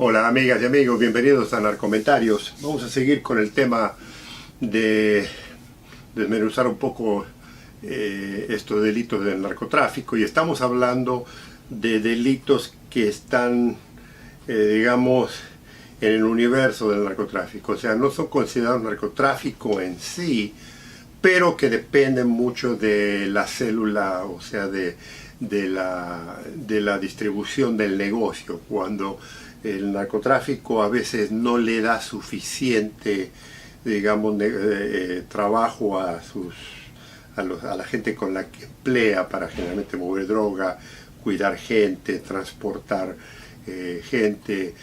Hola amigas y amigos, bienvenidos a Narcomentarios. Vamos a seguir con el tema de desmenuzar un poco estos delitos del narcotráfico, y estamos hablando de delitos que están, digamos, en el universo del narcotráfico. O sea, no son considerados narcotráfico en sí, pero que dependen mucho de la célula, o sea, de la distribución del negocio, cuando el narcotráfico a veces no le da suficiente, digamos, trabajo a la gente con la que emplea para generalmente mover droga, cuidar gente, transportar gente,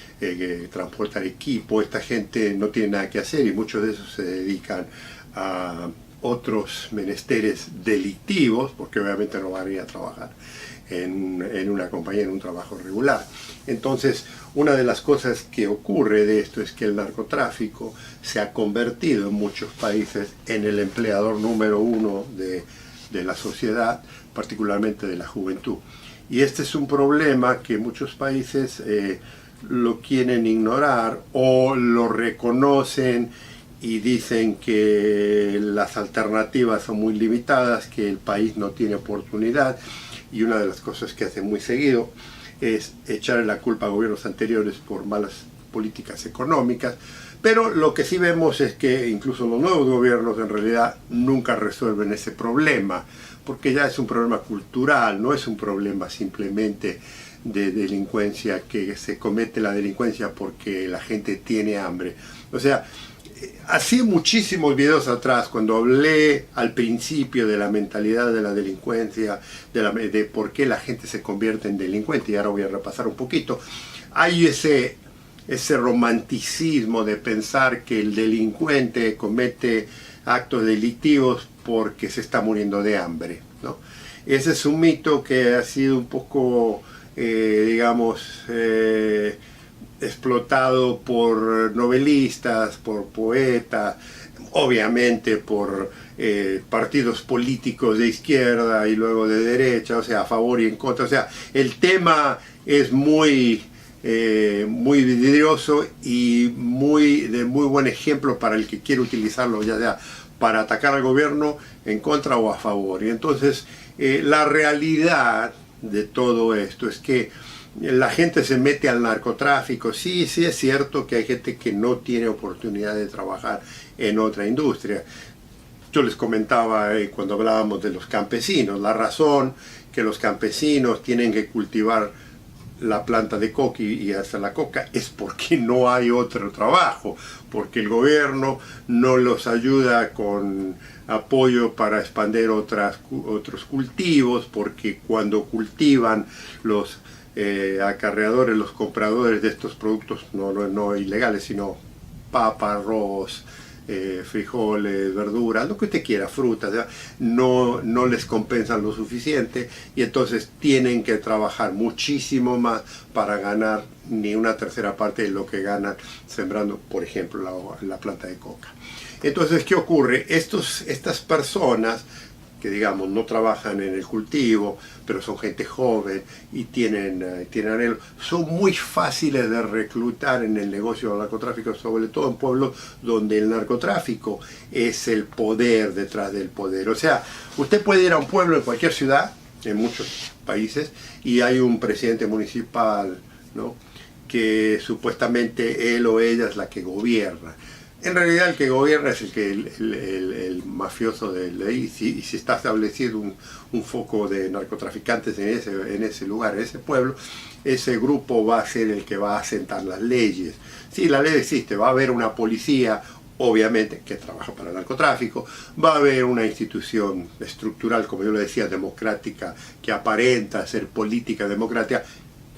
transportar equipo. Esta gente no tiene nada que hacer y muchos de esos se dedican a otros menesteres delictivos, porque obviamente no van a ir a trabajar en una compañía, en un trabajo regular. Entonces, una de las cosas que ocurre de esto es que el narcotráfico se ha convertido en muchos países en el empleador número uno de la sociedad, particularmente de la juventud. Y este es un problema que muchos países lo quieren ignorar o lo reconocen y dicen que las alternativas son muy limitadas, que el país no tiene oportunidad. Y una de las cosas que hace muy seguido es echarle la culpa a gobiernos anteriores por malas políticas económicas. Pero lo que sí vemos es que incluso los nuevos gobiernos en realidad nunca resuelven ese problema, porque ya es un problema cultural, no es un problema simplemente de delincuencia, que se comete la delincuencia porque la gente tiene hambre. O sea, hace muchísimos videos atrás, cuando hablé al principio de la mentalidad de la delincuencia, de por qué la gente se convierte en delincuente, y ahora voy a repasar un poquito, hay ese romanticismo de pensar que el delincuente comete actos delictivos porque se está muriendo de hambre, ¿no? Ese es un mito que ha sido un poco, digamos, explotado por novelistas, por poetas, obviamente por partidos políticos de izquierda y luego de derecha, o sea, a favor y en contra. O sea, el tema es muy vidrioso y de muy buen ejemplo para el que quiere utilizarlo, ya sea para atacar al gobierno, en contra o a favor. Y entonces la realidad de todo esto es que la gente se mete al narcotráfico. Sí es cierto que hay gente que no tiene oportunidad de trabajar en otra industria. Yo les comentaba cuando hablábamos de los campesinos, la razón que los campesinos tienen que cultivar la planta de coca y hacer la coca es porque no hay otro trabajo, porque el gobierno no los ayuda con apoyo para expandir otros cultivos, porque cuando cultivan los acarreadores, los compradores de estos productos no ilegales, sino papa, arroz, frijoles, verduras, lo que usted quiera, frutas, no les compensan lo suficiente, y entonces tienen que trabajar muchísimo más para ganar ni una tercera parte de lo que ganan sembrando, por ejemplo, la planta de coca. Entonces, ¿qué ocurre? Estas personas que, digamos, no trabajan en el cultivo, pero son gente joven y tienen anhelo, son muy fáciles de reclutar en el negocio del narcotráfico, sobre todo en pueblos donde el narcotráfico es el poder detrás del poder. O sea, usted puede ir a un pueblo en cualquier ciudad, en muchos países, y hay un presidente municipal, ¿no?, que supuestamente él o ella es la que gobierna. En realidad el que gobierna es el mafioso de ley, y si está establecido un foco de narcotraficantes en ese lugar, en ese pueblo, ese grupo va a ser el que va a asentar las leyes. Sí, la ley existe, va a haber una policía, obviamente, que trabaja para el narcotráfico, va a haber una institución estructural, como yo le decía, democrática, que aparenta ser política democrática,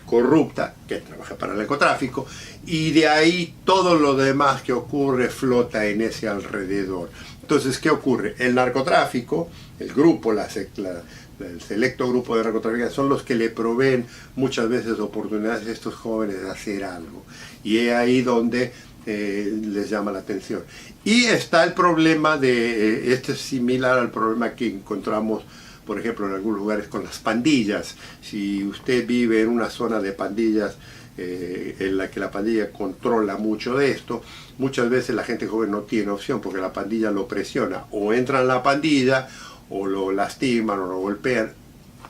corrupta, que trabaja para el narcotráfico, y de ahí todo lo demás que ocurre flota en ese alrededor. Entonces, ¿qué ocurre? El narcotráfico, el grupo, el selecto grupo de narcotraficantes son los que le proveen muchas veces oportunidades a estos jóvenes de hacer algo, y es ahí donde les llama la atención. Y está el problema este es similar al problema que encontramos, por ejemplo, en algunos lugares con las pandillas. Si usted vive en una zona de pandillas en la que la pandilla controla mucho de esto, muchas veces la gente joven no tiene opción porque la pandilla lo presiona, o entra en la pandilla, o lo lastiman, o lo golpean.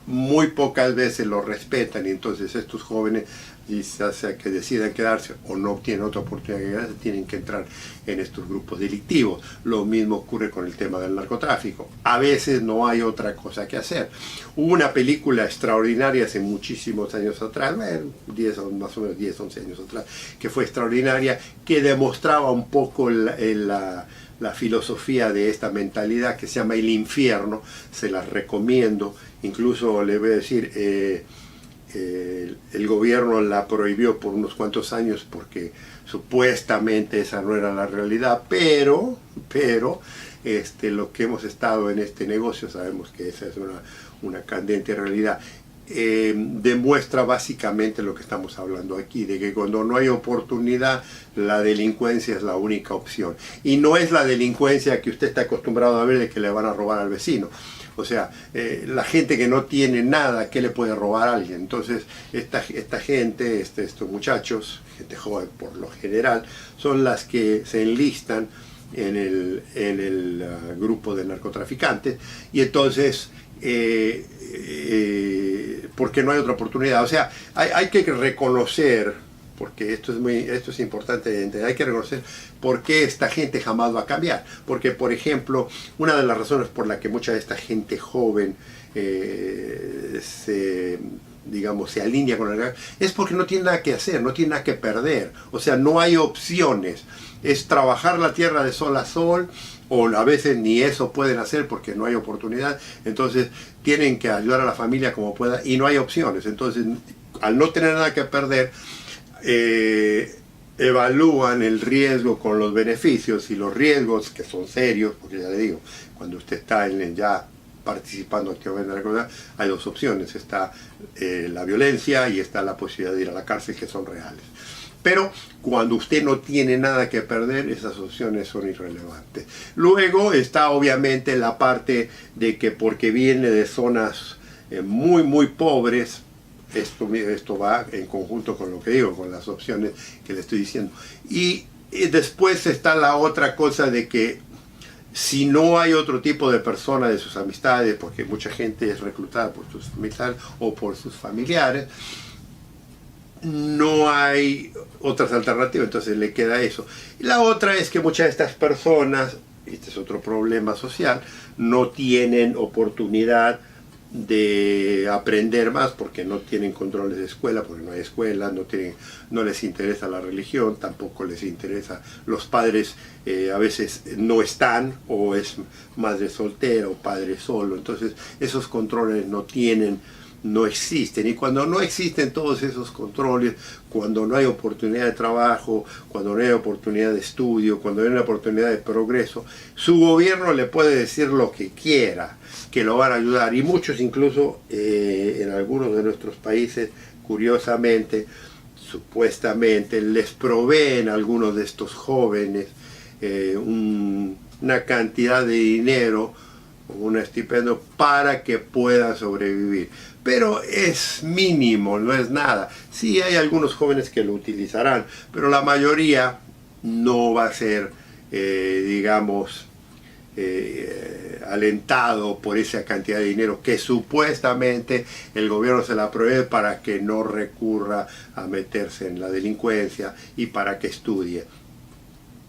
Muy pocas veces lo respetan, y entonces estos jóvenes, ya sea que decidan quedarse o no tienen otra oportunidad de quedarse, tienen que entrar en estos grupos delictivos. Lo mismo ocurre con el tema del narcotráfico. A veces no hay otra cosa que hacer. Hubo una película extraordinaria hace muchísimos años atrás, más o menos 10, 11 años atrás, que fue extraordinaria, que demostraba un poco la filosofía de esta mentalidad, que se llama El Infierno. Se las recomiendo. Incluso le voy a decir, el gobierno la prohibió por unos cuantos años porque supuestamente esa no era la realidad, pero lo que hemos estado en este negocio sabemos que esa es una candente realidad. Demuestra básicamente lo que estamos hablando aquí, de que cuando no hay oportunidad, la delincuencia es la única opción. Y no es la delincuencia que usted está acostumbrado a ver, de que le van a robar al vecino. O sea, la gente que no tiene nada, ¿qué le puede robar a alguien? Entonces, esta gente, estos muchachos, gente joven por lo general, son las que se enlistan en el grupo de narcotraficantes, y entonces, porque no hay otra oportunidad. O sea, hay que reconocer, porque esto es importante entender, hay que reconocer por qué esta gente jamás va a cambiar. Porque, por ejemplo, una de las razones por la que mucha de esta gente joven se alinea con el es porque no tiene nada que hacer, no tiene nada que perder. O sea, no hay opciones. Es trabajar la tierra de sol a sol, o a veces ni eso pueden hacer porque no hay oportunidad. Entonces tienen que ayudar a la familia como pueda y no hay opciones. Entonces, al no tener nada que perder, evalúan el riesgo con los beneficios, y los riesgos, que son serios, porque ya le digo, cuando usted está ya participando activamente en la comunidad, hay dos opciones: está la violencia y está la posibilidad de ir a la cárcel, que son reales. Pero cuando usted no tiene nada que perder, esas opciones son irrelevantes. Luego está obviamente la parte de que, porque viene de zonas muy muy pobres, esto va en conjunto con lo que digo, con las opciones que le estoy diciendo. Y después está la otra cosa de que, si no hay otro tipo de persona de sus amistades, porque mucha gente es reclutada por sus amistades o por sus familiares, no hay otras alternativas, entonces le queda eso. Y la otra es que muchas de estas personas, este es otro problema social, no tienen oportunidad de aprender más porque no tienen controles de escuela, porque no hay escuela, no les interesa la religión, tampoco les interesa, los padres a veces no están, o es madre soltera o padre solo, entonces esos controles no existen. Y cuando no existen todos esos controles, cuando no hay oportunidad de trabajo, cuando no hay oportunidad de estudio, cuando no hay una oportunidad de progreso, su gobierno le puede decir lo que quiera, que lo van a ayudar. Y muchos, incluso en algunos de nuestros países, curiosamente, supuestamente, les proveen a algunos de estos jóvenes una cantidad de dinero, un estipendio, para que puedan sobrevivir. Pero es mínimo, no es nada. Sí hay algunos jóvenes que lo utilizarán, pero la mayoría no va a ser, alentado por esa cantidad de dinero que supuestamente el gobierno se la provee para que no recurra a meterse en la delincuencia y para que estudie.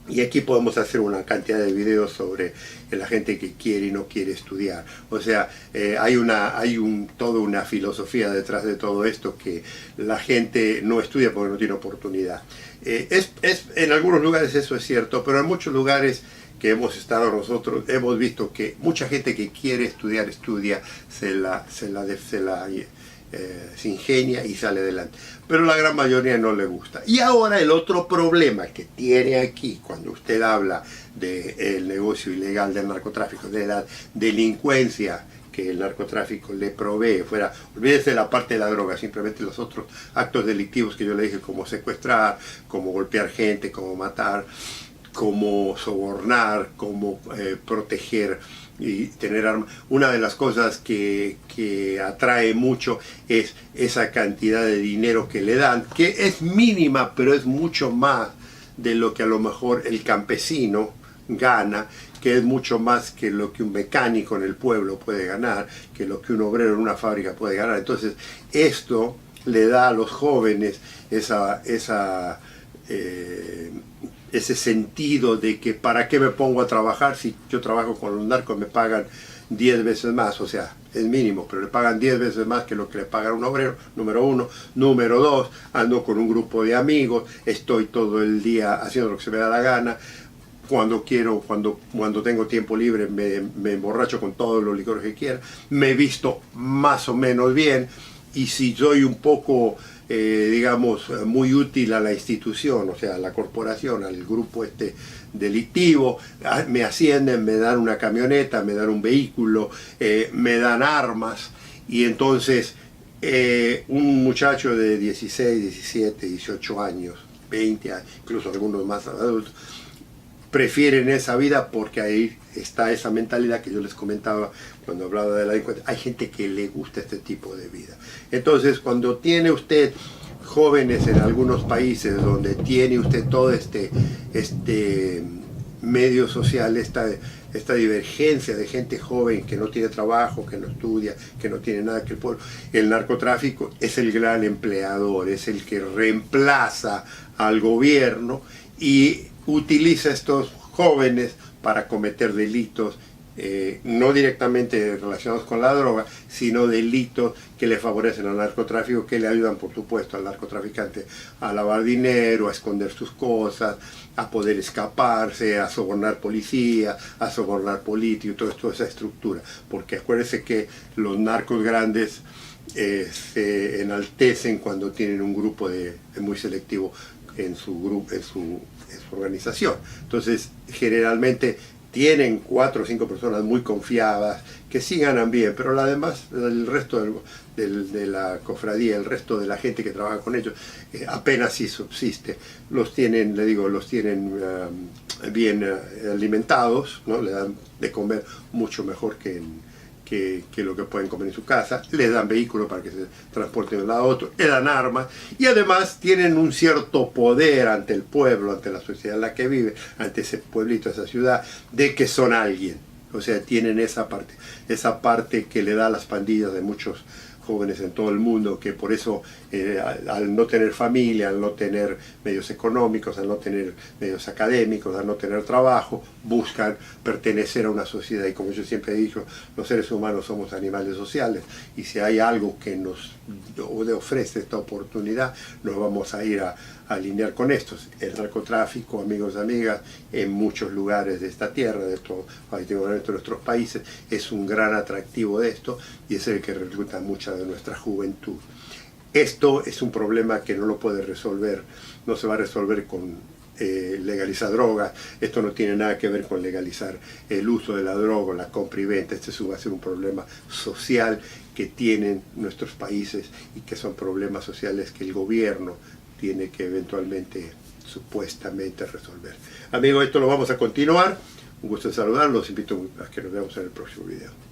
Y aquí podemos hacer una cantidad de videos sobre la gente que quiere y no quiere estudiar. O sea, hay toda una filosofía detrás de todo esto, que la gente no estudia porque no tiene oportunidad. En algunos lugares eso es cierto, pero en muchos lugares que hemos estado nosotros, hemos visto que mucha gente que quiere estudiar, estudia, se ingenia y sale adelante, pero la gran mayoría no le gusta. Y ahora el otro problema que tiene aquí, cuando usted habla del negocio ilegal del narcotráfico, de la delincuencia que el narcotráfico le provee, olvídese la parte de la droga, simplemente los otros actos delictivos que yo le dije, como secuestrar, como golpear gente, como matar, cómo sobornar, cómo proteger y tener armas. Una de las cosas que atrae mucho es esa cantidad de dinero que le dan, que es mínima, pero es mucho más de lo que a lo mejor el campesino gana, que es mucho más que lo que un mecánico en el pueblo puede ganar, que lo que un obrero en una fábrica puede ganar. Entonces, esto le da a los jóvenes ese sentido de que ¿para qué me pongo a trabajar si yo trabajo con los narcos? Me pagan 10 veces más, o sea, es mínimo, pero le pagan 10 veces más que lo que le pagan a un obrero, número uno. Número dos, ando con un grupo de amigos, estoy todo el día haciendo lo que se me da la gana. Cuando quiero, cuando tengo tiempo libre, me emborracho con todos los licores que quiera, me visto más o menos bien, y si soy un poco, digamos, muy útil a la institución, o sea, a la corporación, al grupo delictivo, me ascienden, me dan una camioneta, me dan un vehículo, me dan armas, y entonces un muchacho de 16, 17, 18 años, 20 años, incluso algunos más adultos, prefieren esa vida porque ahí está esa mentalidad que yo les comentaba cuando hablaba de la delincuencia. Hay gente que le gusta este tipo de vida. Entonces, cuando tiene usted jóvenes en algunos países donde tiene usted todo este medio social, esta divergencia de gente joven que no tiene trabajo, que no estudia, que no tiene nada que el pueblo, el narcotráfico es el gran empleador, es el que reemplaza al gobierno y utiliza a estos jóvenes para cometer delitos, no directamente relacionados con la droga, sino delitos que le favorecen al narcotráfico, que le ayudan, por supuesto, al narcotraficante a lavar dinero, a esconder sus cosas, a poder escaparse, a sobornar policía, a sobornar políticos, toda esa estructura. Porque acuérdense que los narcos grandes se enaltecen cuando tienen un grupo muy selectivo en su grupo, en su organización. Entonces, generalmente tienen 4 o 5 personas muy confiadas, que sí ganan bien, pero además el resto de la cofradía, el resto de la gente que trabaja con ellos, apenas sí subsiste. Los tienen, le digo, los tienen bien alimentados, ¿no? Le dan de comer mucho mejor que lo que pueden comer en su casa, les dan vehículos para que se transporten de un lado a otro, le dan armas, y además tienen un cierto poder ante el pueblo, ante la sociedad en la que vive, ante ese pueblito, esa ciudad, de que son alguien. O sea, tienen esa parte que le da a las pandillas de muchos jóvenes en todo el mundo, que por eso al no tener familia, al no tener medios económicos, al no tener medios académicos, al no tener trabajo, buscan pertenecer a una sociedad. Y como yo siempre he dicho, los seres humanos somos animales sociales, y si hay algo que nos ofrece esta oportunidad, nos vamos a ir a alinear con estos. El narcotráfico, amigos y amigas, en muchos lugares de esta tierra, de nuestros países, es un gran atractivo de esto, y es el que recluta mucha de nuestra juventud. Esto es un problema que no lo puede resolver, no se va a resolver con legalizar drogas. Esto no tiene nada que ver con legalizar el uso de la droga, la compra y venta. Este va a ser un problema social que tienen nuestros países, y que son problemas sociales que el gobierno tiene que eventualmente, supuestamente, resolver. Amigos, esto lo vamos a continuar. Un gusto en saludarlos. Los invito a que nos veamos en el próximo video.